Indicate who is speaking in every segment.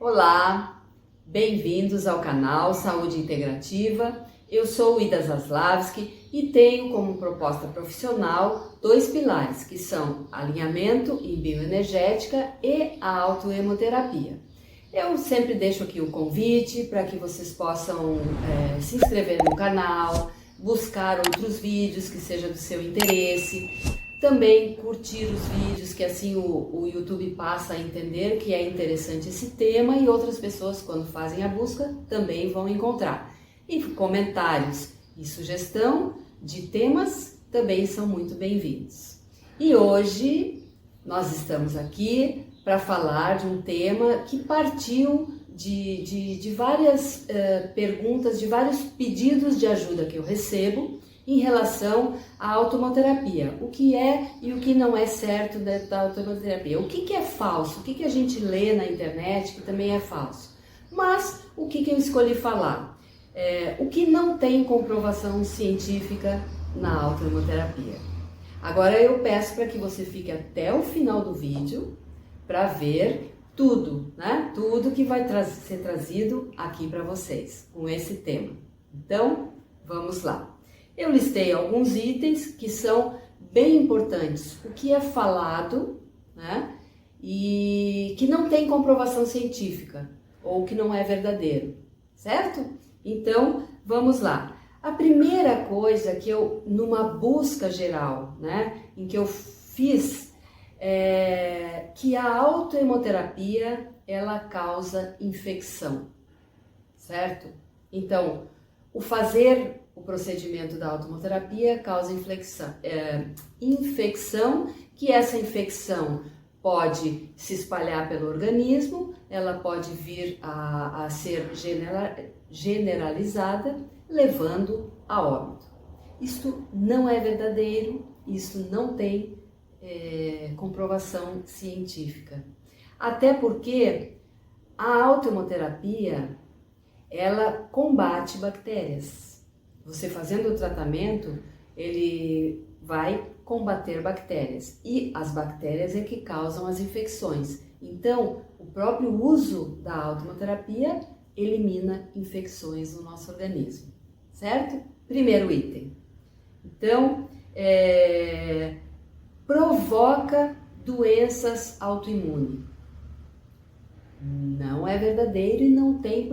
Speaker 1: Olá, bem-vindos ao canal Saúde Integrativa. Eu sou Ida Zaslavski e tenho como proposta profissional dois pilares, que são alinhamento e bioenergética e a autoemoterapia. Eu sempre deixo aqui o convite para que vocês possam se inscrever no canal, buscar outros vídeos que sejam do seu interesse, também curtir os vídeos, que assim o YouTube passa a entender que é interessante esse tema e outras pessoas, quando fazem a busca, também vão encontrar. E comentários e sugestão de temas também são muito bem-vindos. E hoje nós estamos aqui para falar de um tema que partiu de várias perguntas, de vários pedidos de ajuda que eu recebo em relação à autoemoterapia. O que é e o que não é certo da autoemoterapia. O que é falso, o que a gente lê na internet que também é falso. Mas o que eu escolhi falar? O que não tem comprovação científica na autoemoterapia. Agora eu peço para que você fique até o final do vídeo para ver tudo, né? Tudo que vai ser trazido aqui para vocês com esse tema. Então, vamos lá. Eu listei alguns itens que são bem importantes. O que é falado, né? E que não tem comprovação científica ou que não é verdadeiro, certo? Então, vamos lá. A primeira coisa que eu, numa busca geral, né, em que eu fiz, é que a autoemoterapia, ela causa infecção, certo? Então, o procedimento da autoemoterapia causa infecção, que essa infecção pode se espalhar pelo organismo, ela pode vir a ser generalizada, levando a óbito. Isto não é verdadeiro, isso não tem comprovação científica. Até porque a autoemoterapia, ela combate bactérias. Você fazendo o tratamento, ele vai combater bactérias. E as bactérias é que causam as infecções. Então, o próprio uso da autoemoterapia elimina infecções no nosso organismo. Certo? Primeiro item. Então, provoca doenças autoimunes. Não é verdadeiro e não tem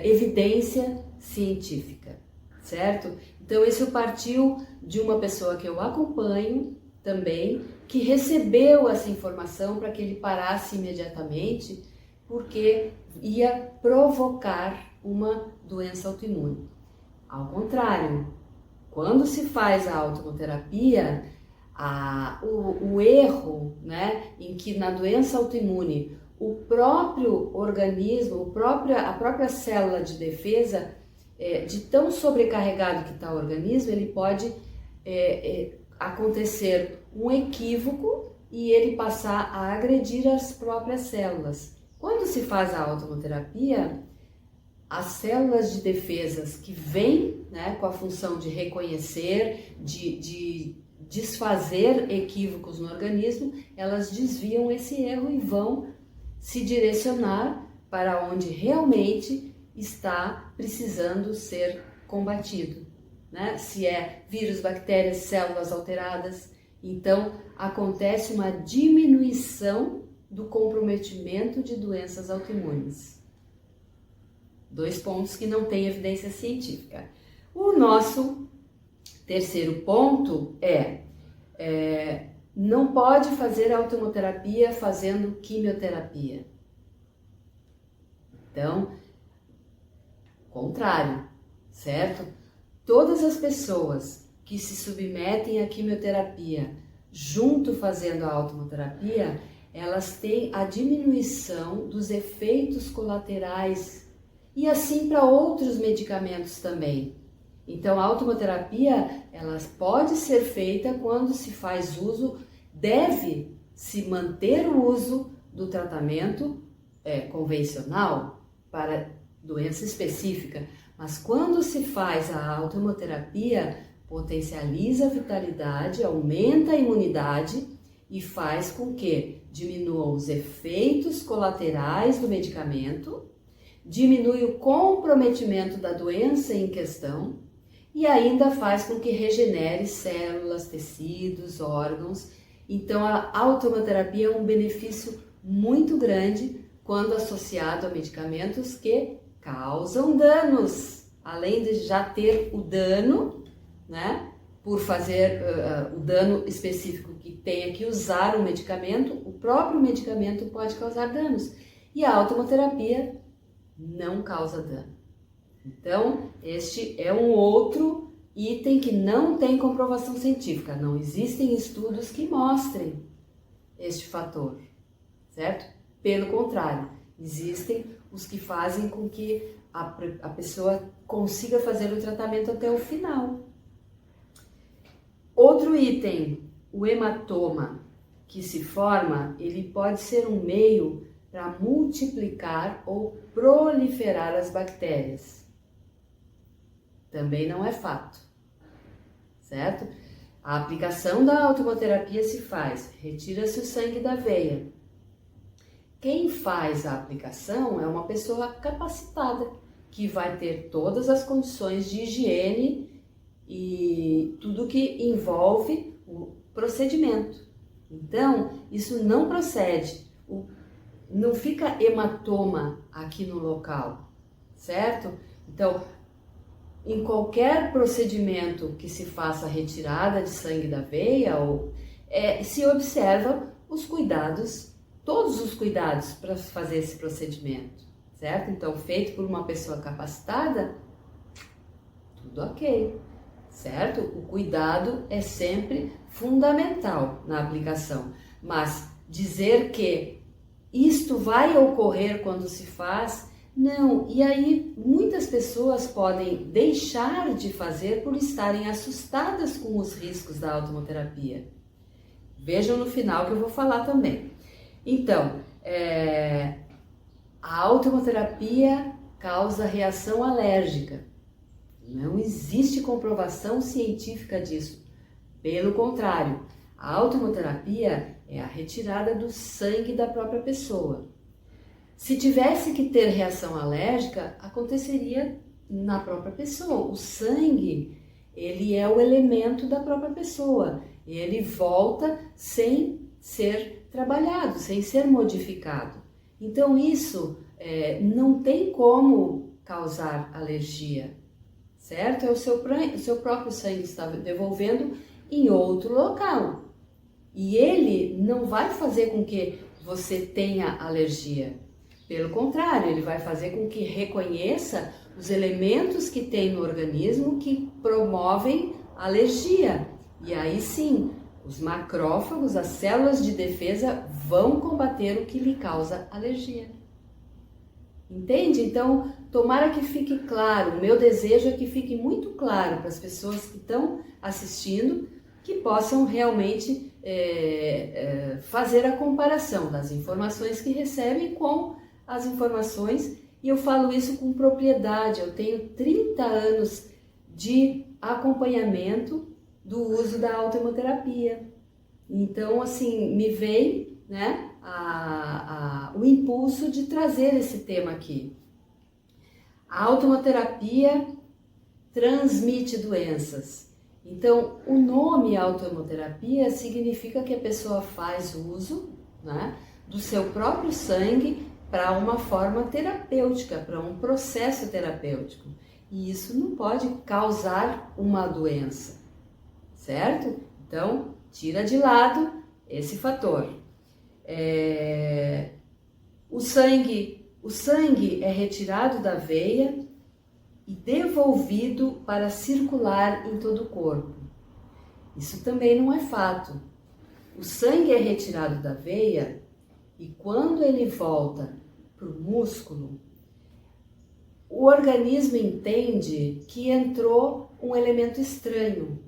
Speaker 1: evidência científica, certo? Então isso partiu de uma pessoa que eu acompanho também, que recebeu essa informação para que ele parasse imediatamente, porque ia provocar uma doença autoimune. Ao contrário, quando se faz a autoemoterapia, o erro, né, em que na doença autoimune o próprio organismo, a própria célula de defesa, de tão sobrecarregado que está o organismo, ele pode acontecer um equívoco e ele passar a agredir as próprias células. Quando se faz a autoemoterapia, as células de defesas que vêm, né, com a função de reconhecer, de desfazer equívocos no organismo, elas desviam esse erro e vão se direcionar para onde realmente está precisando ser combatido, né? Se é vírus, bactérias, células alteradas, então acontece uma diminuição do comprometimento de doenças autoimunes. 2 pontos que não têm evidência científica. O nosso terceiro ponto não pode fazer autoemoterapia fazendo quimioterapia. Então, contrário, certo? Todas as pessoas que se submetem à quimioterapia junto fazendo a autoemoterapia, elas têm a diminuição dos efeitos colaterais e assim para outros medicamentos também. Então, a autoemoterapia, ela pode ser feita quando se faz uso, deve se manter o uso do tratamento convencional para doença específica, mas quando se faz a autoemoterapia, potencializa a vitalidade, aumenta a imunidade e faz com que diminuam os efeitos colaterais do medicamento, diminui o comprometimento da doença em questão e ainda faz com que regenere células, tecidos, órgãos. Então a autohemoterapia é um benefício muito grande quando associado a medicamentos que causam danos, além de já ter o dano, né? Por fazer o dano específico que tenha que usar o medicamento, o próprio medicamento pode causar danos. E a autohemoterapia não causa dano. Então, este é um outro item que não tem comprovação científica. Não existem estudos que mostrem este fator, certo? Pelo contrário, existem os que fazem com que a pessoa consiga fazer o tratamento até o final. Outro item, o hematoma que se forma, ele pode ser um meio para multiplicar ou proliferar as bactérias. Também não é fato, certo? A aplicação da autohemoterapia se faz, retira-se o sangue da veia. Quem faz a aplicação é uma pessoa capacitada, que vai ter todas as condições de higiene e tudo que envolve o procedimento. Então, isso não procede, não fica hematoma aqui no local, certo? Então, em qualquer procedimento que se faça retirada de sangue da veia, se observa os cuidados, todos os cuidados para fazer esse procedimento, certo? Então, feito por uma pessoa capacitada, tudo ok. Certo? O cuidado é sempre fundamental na aplicação, mas dizer que isto vai ocorrer quando se faz, não. E aí muitas pessoas podem deixar de fazer por estarem assustadas com os riscos da autohemoterapia. Vejam no final que eu vou falar também. Então, a autohemoterapia causa reação alérgica. Não existe comprovação científica disso. Pelo contrário, a autohemoterapia é a retirada do sangue da própria pessoa. Se tivesse que ter reação alérgica, aconteceria na própria pessoa. O sangue, ele é o elemento da própria pessoa. Ele volta sem ser trabalhado, sem ser modificado. Então isso não tem como causar alergia. Certo? É o seu próprio sangue está devolvendo em outro local. E ele não vai fazer com que você tenha alergia. Pelo contrário, ele vai fazer com que reconheça os elementos que tem no organismo que promovem alergia. E aí sim, os macrófagos, as células de defesa, vão combater o que lhe causa alergia. Entende? Então, tomara que fique claro, o meu desejo é que fique muito claro para as pessoas que estão assistindo, que possam realmente fazer a comparação das informações que recebem com as informações, e eu falo isso com propriedade. Eu tenho 30 anos de acompanhamento do uso da autohemoterapia. Então, assim, me vem, né, o impulso de trazer esse tema aqui. A autohemoterapia transmite doenças. Então, o nome autohemoterapia significa que a pessoa faz uso, né, do seu próprio sangue para uma forma terapêutica, para um processo terapêutico. E isso não pode causar uma doença, certo? Então, tira de lado esse fator. O sangue é retirado da veia e devolvido para circular em todo o corpo. Isso também não é fato. O sangue é retirado da veia e quando ele volta para o músculo, o organismo entende que entrou um elemento estranho,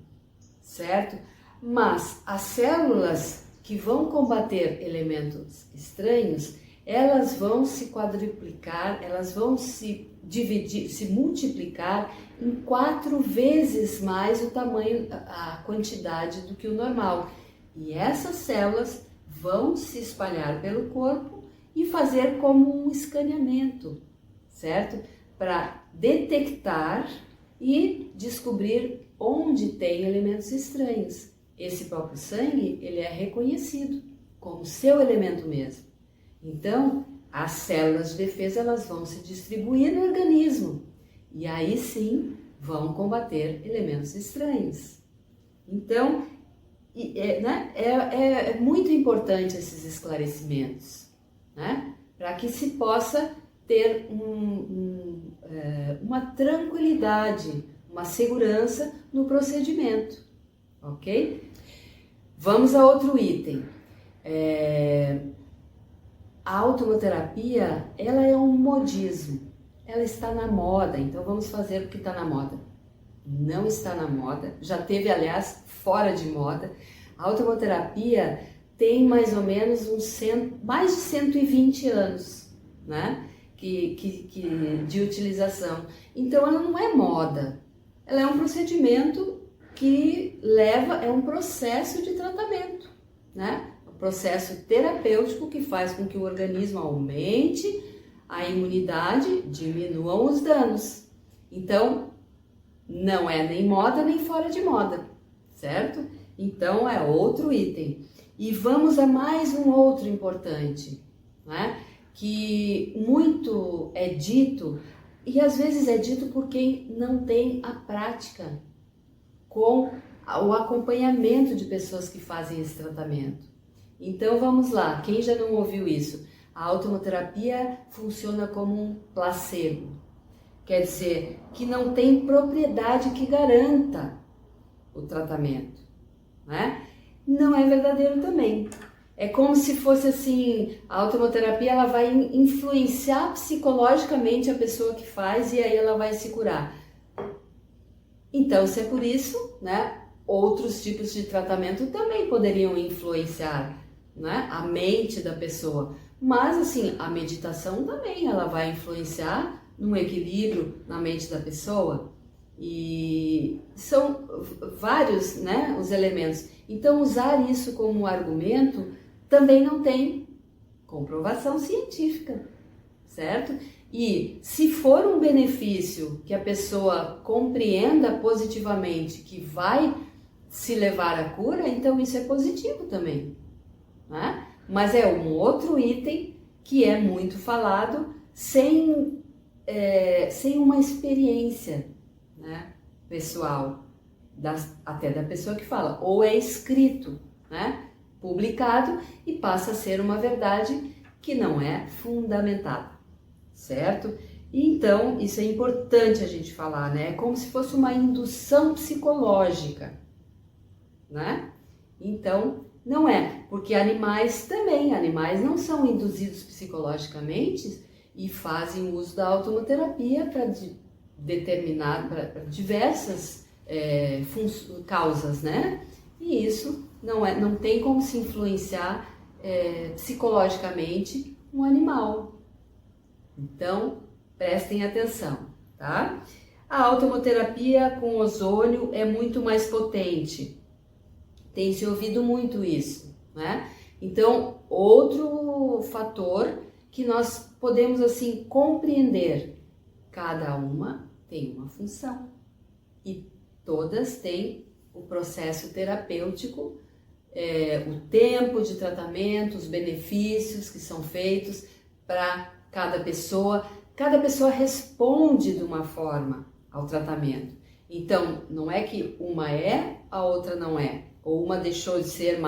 Speaker 1: certo? Mas as células que vão combater elementos estranhos, elas vão se quadruplicar, elas vão se dividir, se multiplicar em 4 vezes mais o tamanho, a quantidade do que o normal. E essas células vão se espalhar pelo corpo e fazer como um escaneamento, certo? Para detectar e descobrir onde tem elementos estranhos. Esse próprio sangue, ele é reconhecido como seu elemento mesmo. Então, as células de defesa, elas vão se distribuir no organismo e aí sim vão combater elementos estranhos. Então, é muito importante esses esclarecimentos, né? Para que se possa ter uma tranquilidade, uma segurança no procedimento, ok? Vamos a outro item. A automoterapia, ela é um modismo, ela está na moda, então vamos fazer o que está na moda. Não está na moda, já teve, aliás, fora de moda. A automoterapia tem mais ou menos mais de 120 anos, né? De utilização. Então ela não é moda, ela é um procedimento que é um processo de tratamento, né? Um processo terapêutico que faz com que o organismo aumente a imunidade, diminuam os danos. Então, não é nem moda nem fora de moda, certo? Então é outro item. E vamos a mais um outro importante, né? Que muito é dito, e às vezes é dito por quem não tem a prática com o acompanhamento de pessoas que fazem esse tratamento. Então vamos lá, quem já não ouviu isso? A automoterapia funciona como um placebo, quer dizer que não tem propriedade que garanta o tratamento, né? Não é verdadeiro também. É como se fosse assim, a automoterapia ela vai influenciar psicologicamente a pessoa que faz e aí ela vai se curar. Então, se é por isso, né, outros tipos de tratamento também poderiam influenciar, né, a mente da pessoa. Mas assim, a meditação também ela vai influenciar num equilíbrio na mente da pessoa. E são vários, né, os elementos. Então, usar isso como argumento também não tem comprovação científica, certo? E se for um benefício que a pessoa compreenda positivamente que vai se levar à cura, então isso é positivo também, né? Mas é um outro item que é muito falado sem uma experiência, né, pessoal, até da pessoa que fala, ou é escrito, né, publicado e passa a ser uma verdade que não é fundamentada, certo? Então, isso é importante a gente falar, né? É como se fosse uma indução psicológica, né? Então, não é, porque animais não são induzidos psicologicamente e fazem uso da automoterapia para determinar, para diversas causas, né? E isso não tem como se influenciar psicologicamente um animal. Então, prestem atenção, tá? A automoterapia com ozônio é muito mais potente. Tem se ouvido muito isso, né? Então, outro fator que nós podemos assim compreender, cada uma tem uma função e todas têm o processo terapêutico, o tempo de tratamento, os benefícios que são feitos para cada pessoa. Cada pessoa responde de uma forma ao tratamento. Então, não é que uma a outra não é, ou uma deixou de ser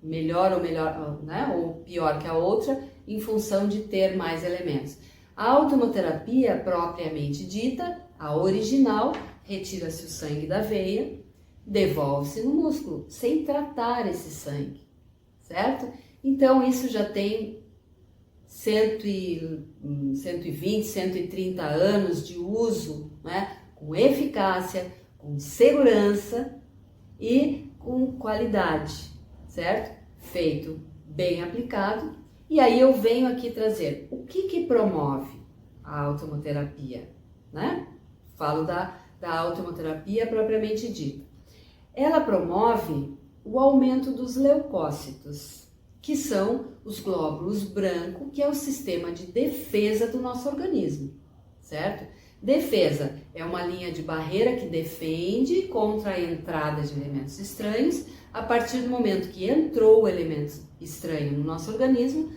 Speaker 1: melhor, né, ou pior que a outra, em função de ter mais elementos. A automoterapia propriamente dita, a original, retira-se o sangue da veia, devolve-se no músculo, sem tratar esse sangue, certo? Então, isso já tem 120, 130 anos de uso, né? Com eficácia, com segurança e com qualidade, certo? Feito bem aplicado. E aí eu venho aqui trazer o que promove a automoterapia, né? Falo da automoterapia propriamente dita. Ela promove o aumento dos leucócitos, que são os glóbulos brancos, que é o sistema de defesa do nosso organismo, certo? Defesa é uma linha de barreira que defende contra a entrada de elementos estranhos. A partir do momento que entrou o elemento estranho no nosso organismo,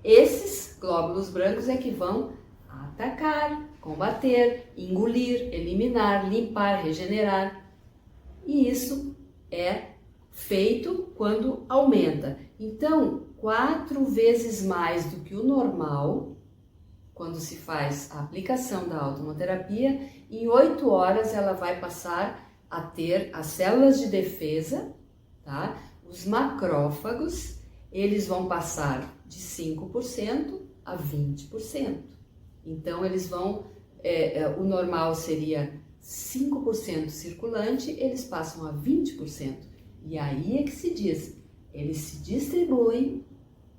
Speaker 1: esses glóbulos brancos é que vão atacar, combater, engolir, eliminar, limpar, regenerar. E isso é feito quando aumenta. Então, 4 vezes mais do que o normal, quando se faz a aplicação da autoimunoterapia, em 8 horas ela vai passar a ter as células de defesa, tá? Os macrófagos, eles vão passar de 5% a 20%. Então, eles vão, o normal seria 5% circulante, eles passam a 20%. E aí é que se diz, eles se distribuem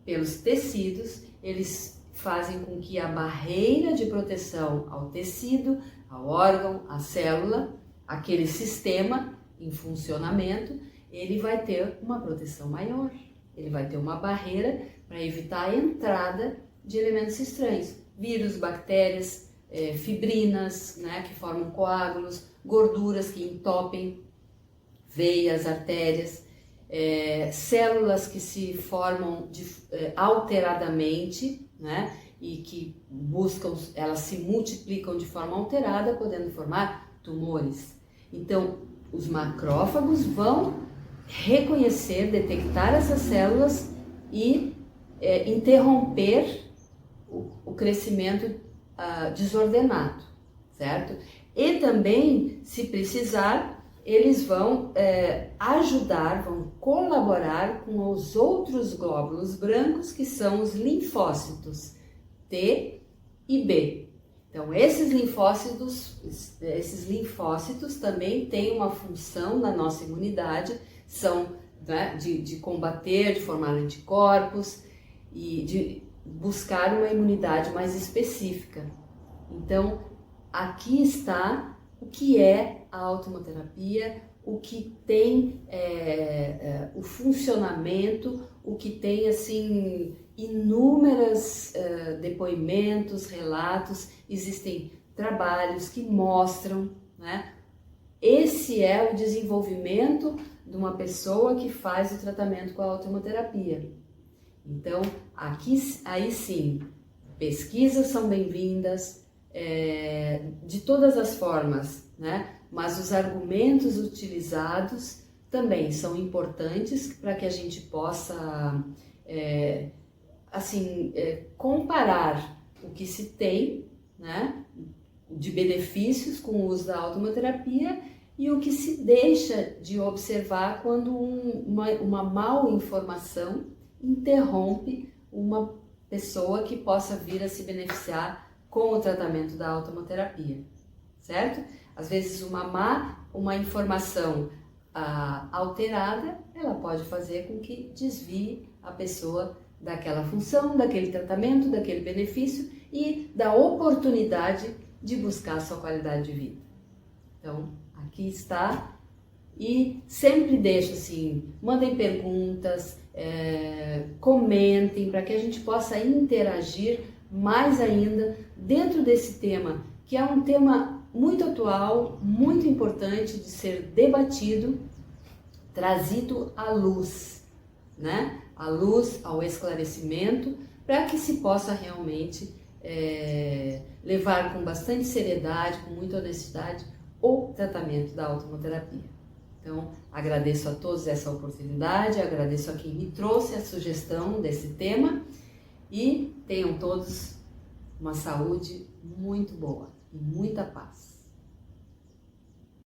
Speaker 1: pelos tecidos, eles fazem com que a barreira de proteção ao tecido, ao órgão, à célula, aquele sistema em funcionamento, ele vai ter uma proteção maior. Ele vai ter uma barreira para evitar a entrada de elementos estranhos, vírus, bactérias, fibrinas, né, que formam coágulos, gorduras que entopem veias, artérias, células que se formam alteradamente, né, e que buscam, elas se multiplicam de forma alterada, podendo formar tumores. Então, os macrófagos vão reconhecer, detectar essas células e interromper o crescimento desordenado, certo? E também, se precisar, eles vão ajudar, vão colaborar com os outros glóbulos brancos, que são os linfócitos T e B. Então, esses linfócitos também têm uma função na nossa imunidade, são, né, de combater, de formar anticorpos e de buscar uma imunidade mais específica. Então, aqui está o que é a autoimunoterapia, o que tem o funcionamento, o que tem assim inúmeros depoimentos, relatos, existem trabalhos que mostram, né? Esse é o desenvolvimento de uma pessoa que faz o tratamento com a autoimunoterapia. Então, aí sim, pesquisas são bem-vindas, de todas as formas, né? Mas os argumentos utilizados também são importantes para que a gente possa comparar o que se tem, né, de benefícios com o uso da autoimunoterapia e o que se deixa de observar quando uma mal informação interrompe uma pessoa que possa vir a se beneficiar com o tratamento da autoimunoterapia, certo? Às vezes uma informação alterada, ela pode fazer com que desvie a pessoa daquela função, daquele tratamento, daquele benefício e da oportunidade de buscar a sua qualidade de vida. Então, aqui está. E sempre deixo assim, mandem perguntas, comentem para que a gente possa interagir mais ainda dentro desse tema, que é um tema muito atual, muito importante de ser debatido, trazido à luz, né? À luz, ao esclarecimento, para que se possa realmente levar com bastante seriedade, com muita honestidade, o tratamento da autoimunoterapia. Então, agradeço a todos essa oportunidade, agradeço a quem me trouxe a sugestão desse tema e tenham todos uma saúde muito boa e muita paz.